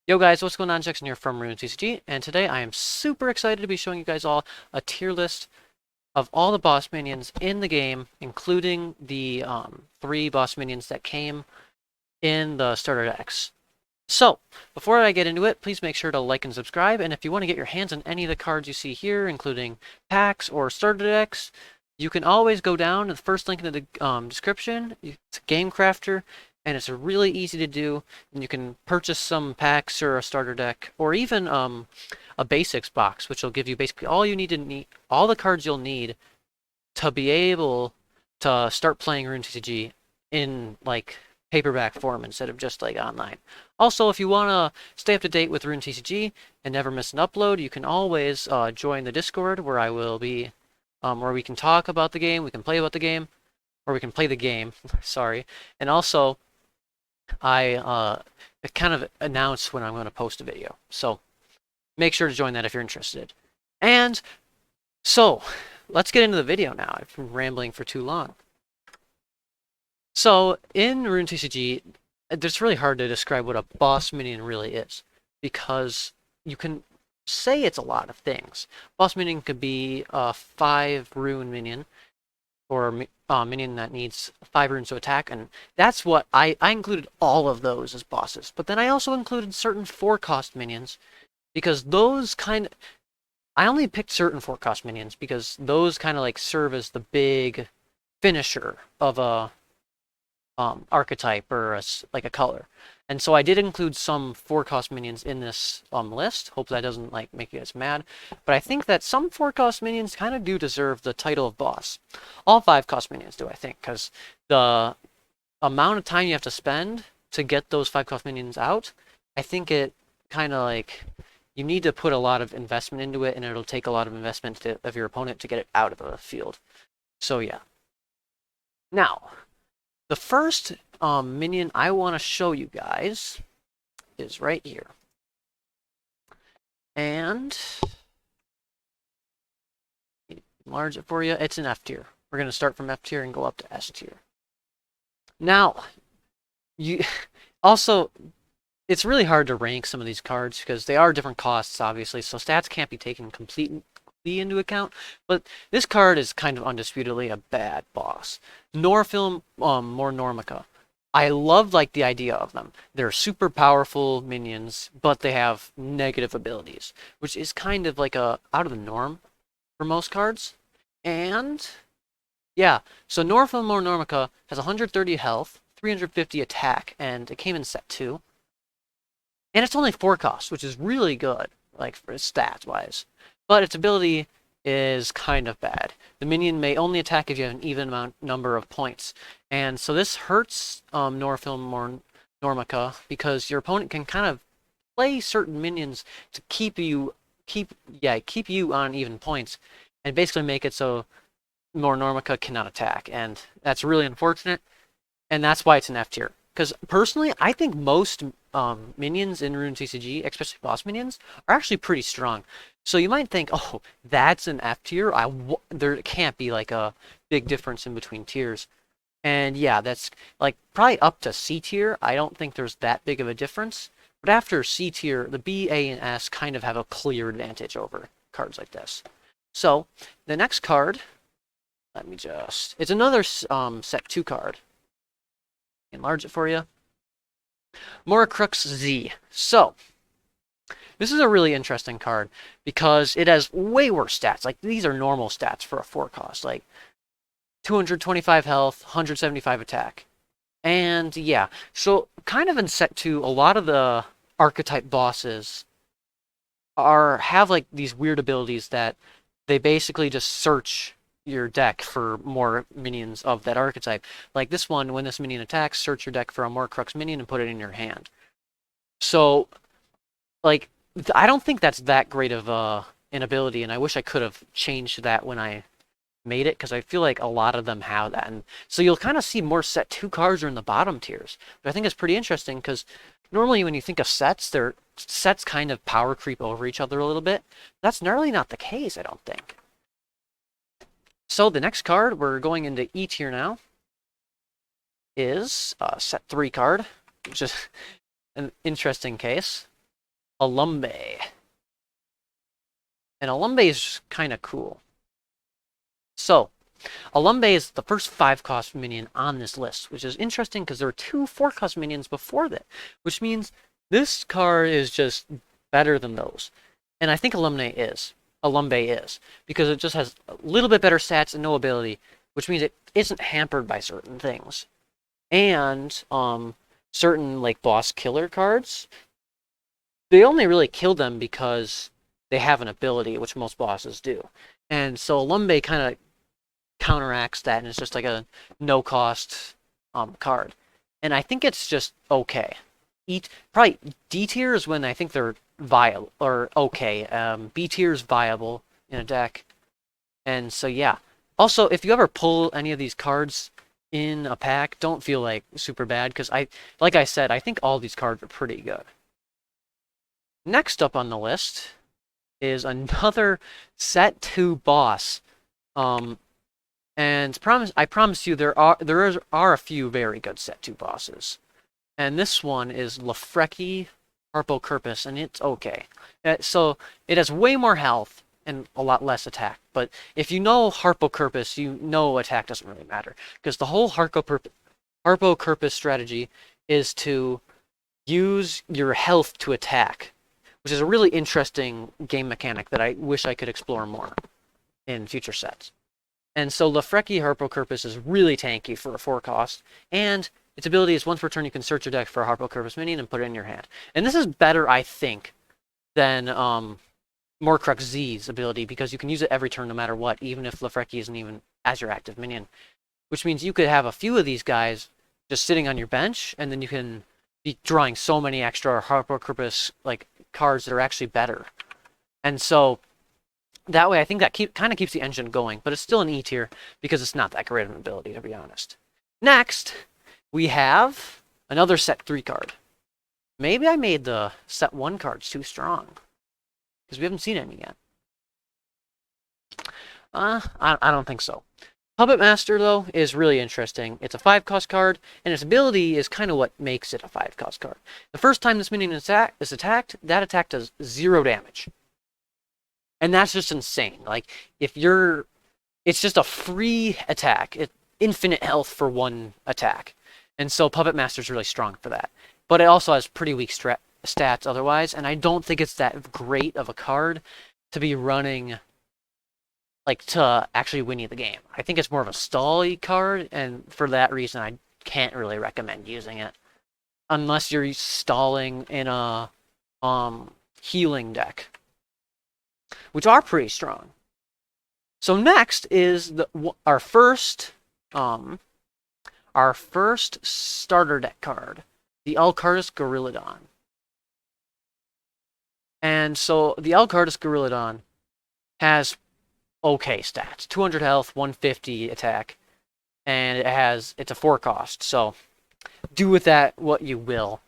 Yo guys, what's going on? Jackson here from TCG, and today I am super excited to be showing you guys all a tier list of all the boss minions in the game, including the 3 boss minions that came in the starter decks. So, before I get into it, please make sure to like and subscribe, and if you want to get your hands on any of the cards you see here, including packs or starter decks, you can always go down to the first link in the description. It's Game Crafter, and it's really easy to do. And you can purchase some packs or a starter deck, or even a basics box, which will give you basically all you need, all the cards you'll need to be able to start playing Rune TCG in like paperback form instead of just like online. Also, if you want to stay up to date with Rune TCG and never miss an upload, you can always join the Discord where I will be, where we can talk about the game, we can play about the game, or we can play the game. Sorry, and also I kind of announce when I'm going to post a video, so make sure to join that if you're interested. And so let's get into the video now. I've been rambling for too long. So in Rune TCG, it's really hard to describe what a boss minion really is, because you can say it's a lot of things. Boss minion could be a 5 rune minion, or minion that needs 5 runes to attack, and that's what I included all of those as bosses. But then I also included certain 4-cost minions, because those I only picked certain 4-cost minions because those kind of like serve as the big finisher of a archetype or like a color. And so I did include some 4-cost minions in this list. Hope that doesn't like make you guys mad. But I think that some 4-cost minions kind of do deserve the title of boss. All 5-cost minions do, I think, because the amount of time you have to spend to get those 5-cost minions out, I think it kind of like you need to put a lot of investment into it, and it'll take a lot of investment of your opponent to get it out of the field. So yeah. Now, the first minion I want to show you guys is right here. And enlarge it for you. It's an F tier. We're going to start from F tier and go up to S tier. Now, you also, it's really hard to rank some of these cards because they are different costs, obviously, so stats can't be taken completely into account, but this card is kind of undisputedly a bad boss. Norfilm More Normica. I love like the idea of them. They're super powerful minions, but they have negative abilities, which is kind of like a out of the norm for most cards. And yeah, so Norfilm More Normica has 130 health, 350 attack, and it came in set 2. And it's only 4 cost, which is really good, like for stats wise. But its ability is kind of bad. The minion may only attack if you have an even number of points. And so this hurts Norfilm Normica because your opponent can kind of play certain minions to keep you on even points, and basically make it so More Normica cannot attack. And that's really unfortunate, and that's why it's an F tier. Because personally, I think most minions in Rune TCG, especially boss minions, are actually pretty strong. So you might think, oh, that's an F tier. There can't be like a big difference in between tiers. And yeah, that's like probably up to C tier. I don't think there's that big of a difference. But after C tier, the B, A, and S kind of have a clear advantage over cards like this. So the next card, it's another set 2 card. Enlarge it for you. Moracrux Z. So, this is a really interesting card because it has way worse stats. Like, these are normal stats for a 4 cost. Like, 225 health, 175 attack. And, yeah. So, kind of in set 2, a lot of the archetype bosses have, like, these weird abilities that they basically just search your deck for more minions of that archetype. Like this one, when this minion attacks, search your deck for a Moracrux minion and put it in your hand. So, like, I don't think that's that great of an ability, and I wish I could have changed that when I made it, because I feel like a lot of them have that. And so you'll kind of see more set 2 cards are in the bottom tiers. But I think it's pretty interesting because normally when you think of sets, their sets kind of power creep over each other a little bit. That's really not the case, I don't think. So the next card, we're going into E tier now, is a set 3 card, which is an interesting case. Alumbe. And Alumbe is kind of cool. So, Alumbe is the first 5-cost minion on this list, which is interesting because there were 2 4-cost minions before that, which means this card is just better than those. And I think Alumbe is, because it just has a little bit better stats and no ability, which means it isn't hampered by certain things. And certain like boss killer cards, they only really kill them because they have an ability, which most bosses do. And so Alumbe kind of counteracts that, and it's just like a no cost card. And I think it's just okay. Probably D tier is when I think they're viable or okay. B tier is viable in a deck. And so yeah. Also, if you ever pull any of these cards in a pack, don't feel like super bad, because like I said, I think all these cards are pretty good. Next up on the list is another set 2 boss. And I promise you there are a few very good set 2 bosses. And this one is Lefreki Harpocurpus, and it's okay. So it has way more health and a lot less attack. But if you know Harpocurpus, you know attack doesn't really matter. Because the whole Harpocurpus strategy is to use your health to attack, which is a really interesting game mechanic that I wish I could explore more in future sets. And so Lefreki Harpocurpus is really tanky for a 4-cost, and its ability is once per turn you can search your deck for a Harpocurpus minion and put it in your hand. And this is better, I think, than Morkrux Z's ability, because you can use it every turn no matter what, even if Lefreki isn't even as your active minion. Which means you could have a few of these guys just sitting on your bench, and then you can be drawing so many extra Harpocurpus like cards that are actually better. And so that way I think that kind of keeps the engine going, but it's still an E tier because it's not that great of an ability, to be honest. Next, we have another set 3 card. Maybe I made the set 1 cards too strong, because we haven't seen any yet. I don't think so. Puppet Master, though, is really interesting. It's a 5-cost card, and its ability is kind of what makes it a 5-cost card. The first time this minion is attacked, that attack does 0 damage. And that's just insane. Like, it's just a free attack. Infinite health for 1 attack. And so Puppet Master's really strong for that. But it also has pretty weak stats otherwise, and I don't think it's that great of a card to be running, like, to actually win you the game. I think it's more of a stall-y card, and for that reason I can't really recommend using it. Unless you're stalling in a healing deck, which are pretty strong. So next is our first starter deck card, the Alcardus Gorilodon. And so the Alcardus Gorilodon has okay stats. 200 health, 150 attack, and it's a 4-cost. So do with that what you will.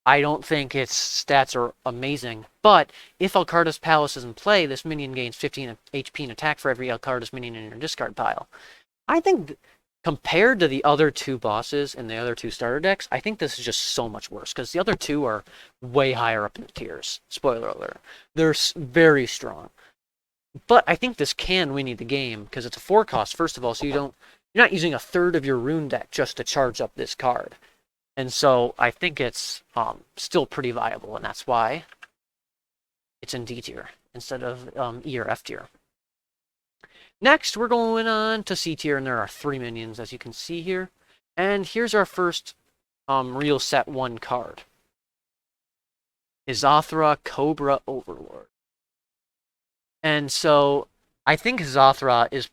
I don't think its stats are amazing, but if Alcardus Palace is in play, this minion gains 15 HP and attack for every Alcardus minion in your discard pile. I think compared to the other 2 bosses and the other 2 starter decks, I think this is just so much worse, because the other 2 are way higher up in the tiers. Spoiler alert. They're very strong. But I think this can win you the game, because it's a 4-cost, first of all, so you're not using a third of your rune deck just to charge up this card. And so I think it's still pretty viable, and that's why it's in D tier instead of E or F tier. Next, we're going on to C tier, and there are 3 minions, as you can see here. And here's our first real set 1 card. Izathra Cobra Overlord. And so I think Izathra is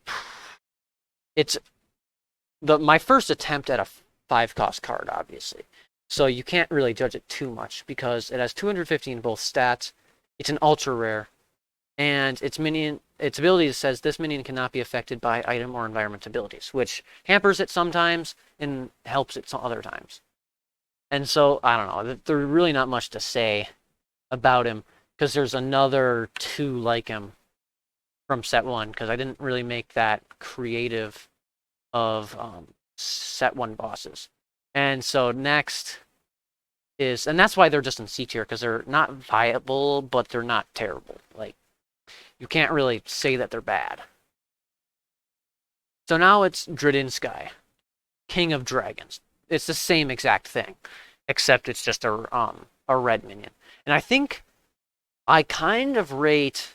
my first attempt at a 5-cost card, obviously. So you can't really judge it too much, because it has 250 in both stats. It's an ultra rare, and its ability says this minion cannot be affected by item or environment abilities, which hampers it sometimes and helps it some other times. And so I don't know. There's really not much to say about him, because there's another 2 like him from set 1, because I didn't really make that creative of set 1 bosses. And so next is, and that's why they're just in C tier, because they're not viable, but they're not terrible. Like, you can't really say that they're bad. So now it's Dridden Sky, King of Dragons. It's the same exact thing, except it's just a red minion. And I think I kind of rate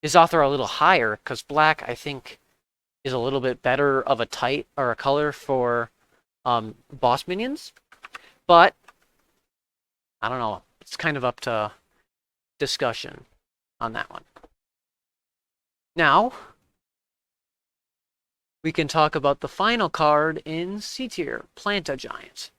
his author a little higher, because black, I think, is a little bit better of a type or a color for boss minions. But I don't know. It's kind of up to discussion on that one. Now, we can talk about the final card in C tier, Planta Giant.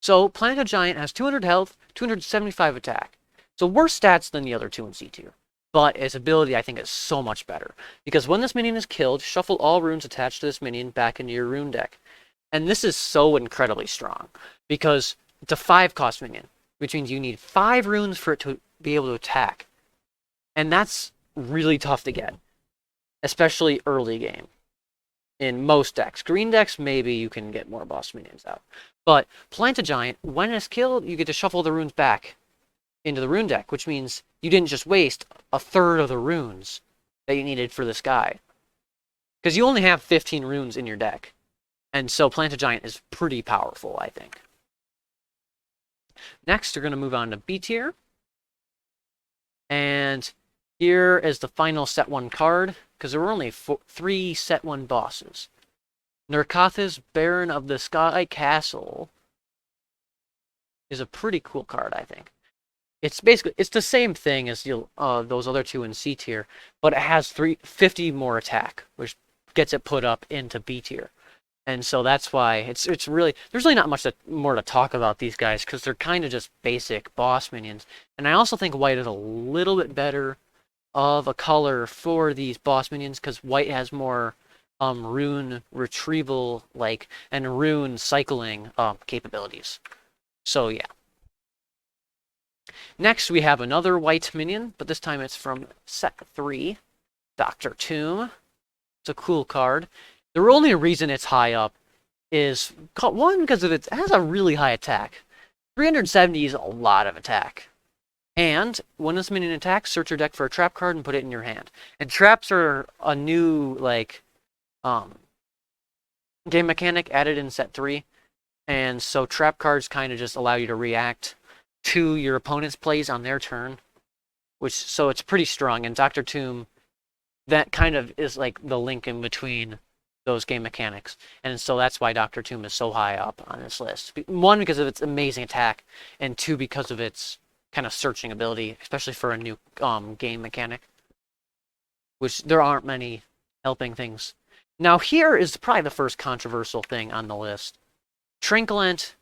So, Planta Giant has 200 health, 275 attack. So worse stats than the other two in C tier. But its ability, I think, is so much better. Because when this minion is killed, shuffle all runes attached to this minion back into your rune deck. And this is so incredibly strong. Because it's a 5-cost minion, which means you need 5 runes for it to be able to attack. And that's really tough to get. Especially early game. In most decks. Green decks, maybe you can get more boss minions out. But Planta Giant, when it's killed, you get to shuffle the runes back into the rune deck, which means you didn't just waste a third of the runes that you needed for this guy. Because you only have 15 runes in your deck. And so Planta Giant is pretty powerful, I think. Next, we're going to move on to B tier. And here is the final set 1 card, because there were only 3 set 1 bosses. Nerkathis, Baron of the Sky Castle, is a pretty cool card, I think. It's basically, it's the same thing as those other 2 in C tier, but it has 50 more attack, which gets it put up into B tier. And so that's why it's really, there's really not much more to talk about these guys, because they're kind of just basic boss minions. And I also think white is a little bit better of a color for these boss minions, because white has more rune retrieval and rune cycling capabilities. So yeah. Next we have another white minion, but this time it's from set 3, Dr. Tomb. It's a cool card. The only reason it's high up is, one, because it has a really high attack. 370 is a lot of attack. And when this minion attacks, search your deck for a trap card and put it in your hand. And traps are a new game mechanic added in set 3. And so trap cards kind of just allow you to react to your opponent's plays on their turn. So it's pretty strong. And Dr. Tomb, that kind of is like the link in between those game mechanics. And so that's why Dr. Tomb is so high up on this list. 1, because of its amazing attack, and 2, because of its kind of searching ability, especially for a new game mechanic, which there aren't many helping things. Now here is probably the first controversial thing on the list. Trinculent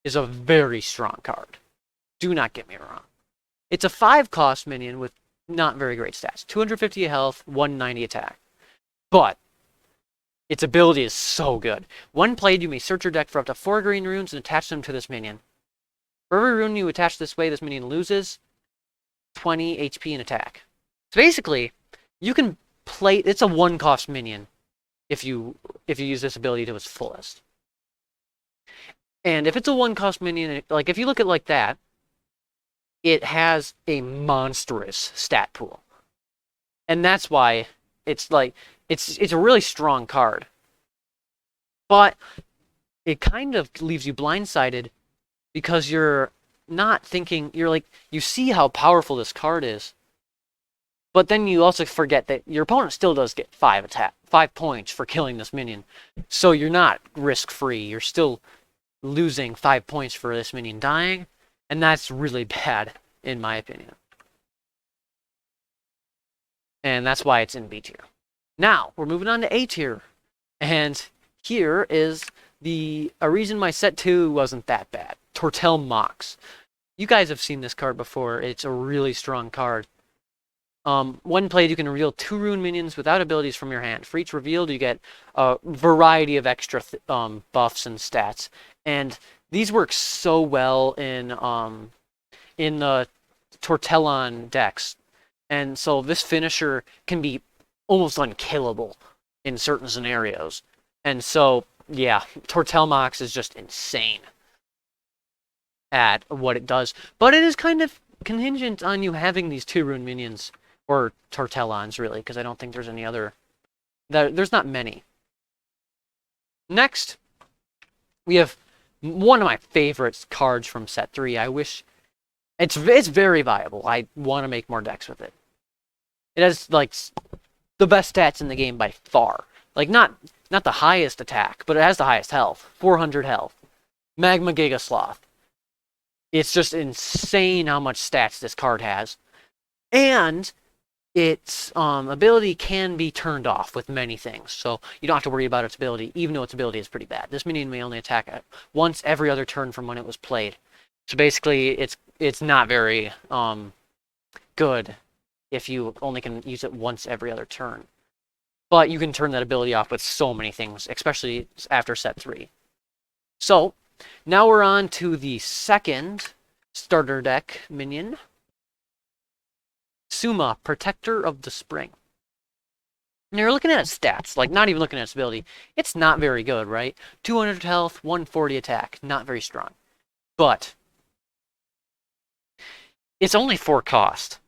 is a very strong card. Do not get me wrong. It's a 5-cost minion with not very great stats. 250 health, 190 attack. But its ability is so good. When played, you may search your deck for up to 4 green runes and attach them to this minion. For every rune you attach this way, this minion loses 20 HP and attack. So basically, you can play, it's a 1-cost minion if you use this ability to its fullest. And if it's a 1-cost minion, like if you look at it like that, it has a monstrous stat pool. And that's why it's like, it's a really strong card. But it kind of leaves you blindsided, because you're not thinking, you see how powerful this card is. But then you also forget that your opponent still does get 5 points for killing this minion. So you're not risk-free. You're still losing 5 points for this minion dying. And that's really bad, in my opinion. And that's why it's in B tier. Now, we're moving on to A tier. And here is a reason my set 2 wasn't that bad. Tortel Mox. You guys have seen this card before. It's a really strong card. When played, you can reveal 2 rune minions without abilities from your hand. For each revealed, you get a variety of extra buffs and stats. And these work so well in the Tortellon decks. And so this finisher can be almost unkillable in certain scenarios. And so yeah, Tortelmox is just insane at what it does. But it is kind of contingent on you having these 2-rune minions, or Tortellons, really, because I don't think there's any other... There's not many. Next, we have one of my favorite cards from set 3. I wish... It's very viable. I want to make more decks with it. It has, like, the best stats in the game by far. Like, not the highest attack, but it has the highest health. 400 health. Magma Giga Sloth. It's just insane how much stats this card has. And its ability can be turned off with many things. So you don't have to worry about its ability, even though its ability is pretty bad. This minion may only attack once every other turn from when it was played. So basically, it's not very good if you only can use it once every other turn. But you can turn that ability off with so many things, especially after set 3. So, now we're on to the second starter deck minion. Suma, Protector of the Spring. And you're looking at its stats, like not even looking at its ability. It's not very good, right? 200 health, 140 attack, not very strong. But it's only 4 cost.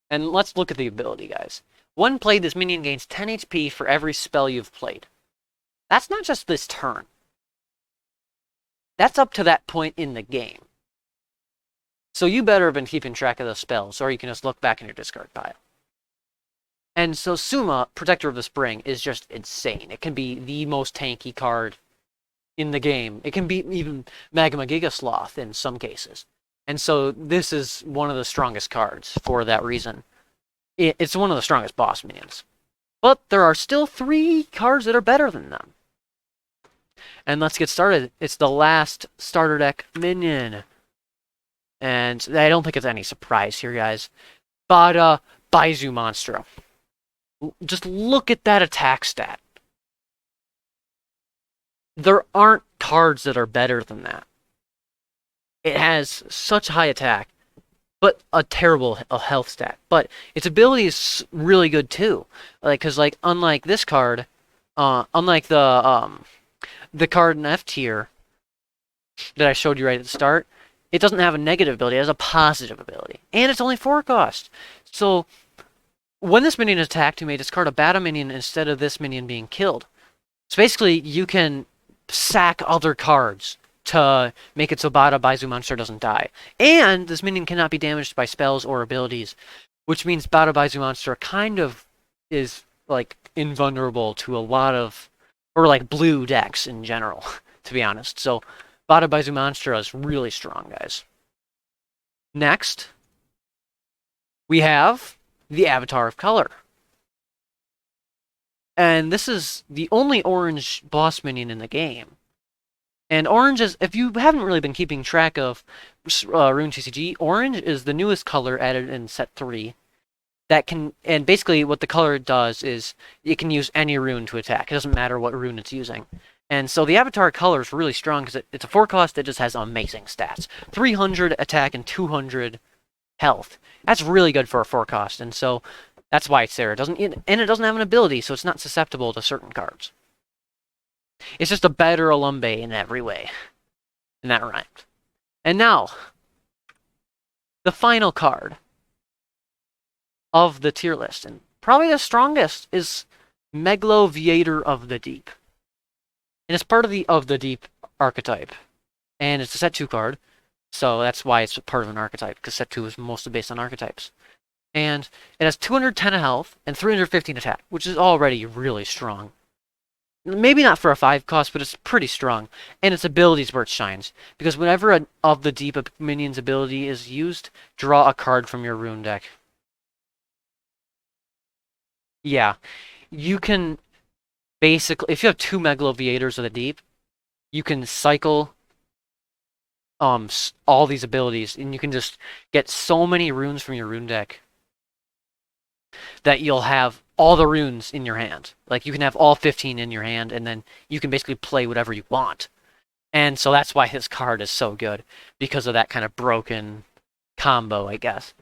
And let's look at the ability, guys. When played, this minion gains 10 HP for every spell you've played. That's not just this turn. That's up to that point in the game. So you better have been keeping track of those spells, or you can just look back in your discard pile. And so Suma, Protector of the Spring, is just insane. It can be the most tanky card in the game. It can beat even Magma Giga Sloth in some cases. And so this is one of the strongest cards for that reason. It's one of the strongest boss minions. But there are still 3 cards that are better than them. And let's get started. It's the last starter deck minion. And I don't think it's any surprise here, guys. Bada Baizu Monstro. Just look at that attack stat. There aren't cards that are better than that. It has such high attack, but a terrible health stat. But its ability is really good too. Because unlike this card, unlike the card in F tier that I showed you right at the start, it doesn't have a negative ability. It has a positive ability, and it's only 4 cost. So when this minion is attacked, you may discard a battle minion instead of this minion being killed. So basically, you can sack other cards to make it so Bada Baizu Monster doesn't die. And this minion cannot be damaged by spells or abilities, which means Bada Baizu Monster kind of is like invulnerable to a lot of, or like blue decks in general, to be honest. So Bada Baizu Monster is really strong, guys. Next, we have the Avatar of Color. And this is the only orange boss minion in the game. And orange is, if you haven't really been keeping track of Rune TCG, orange is the newest color added in set 3. That can, and basically what the color does is it can use any rune to attack. It doesn't matter what rune it's using. And so the Avatar color is really strong because it's a 4 cost that just has amazing stats. 300 attack and 200 health. That's really good for a 4 cost, and so that's why it's there. It doesn't have an ability, so it's not susceptible to certain cards. It's just a better Alumbe in every way. And that rhymed. And now, the final card of the tier list, and probably the strongest, is Megaloviator of the Deep. And it's part of the Deep archetype. And it's a set 2 card, so that's why it's part of an archetype, because set 2 is mostly based on archetypes. And it has 210 health and 315 attack, which is already really strong. Maybe not for a 5 cost, but it's pretty strong. And its ability is where it shines. Because whenever an of the Deep minion's ability is used, draw a card from your rune deck. Yeah. You can basically, if you have 2 Megaloviators of the Deep, you can cycle all these abilities, and you can just get so many runes from your rune deck that you'll have all the runes in your hand. Like, you can have all 15 in your hand, and then you can basically play whatever you want. And so that's why his card is so good, because of that kind of broken combo, I guess.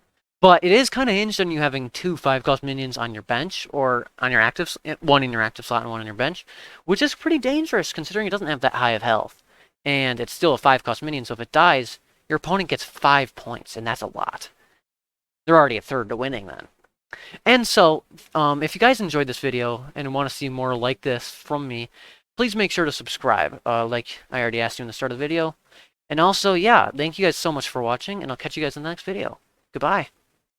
But it is kind of hinged on you having 2 5-cost minions on your bench, or on your active, one in your active slot and one on your bench, which is pretty dangerous considering it doesn't have that high of health. And it's still a 5-cost minion, so if it dies, your opponent gets 5 points, and that's a lot. They're already a third to winning then. And so, if you guys enjoyed this video and want to see more like this from me, please make sure to subscribe, like I already asked you in the start of the video. And also, yeah, thank you guys so much for watching, and I'll catch you guys in the next video. Goodbye.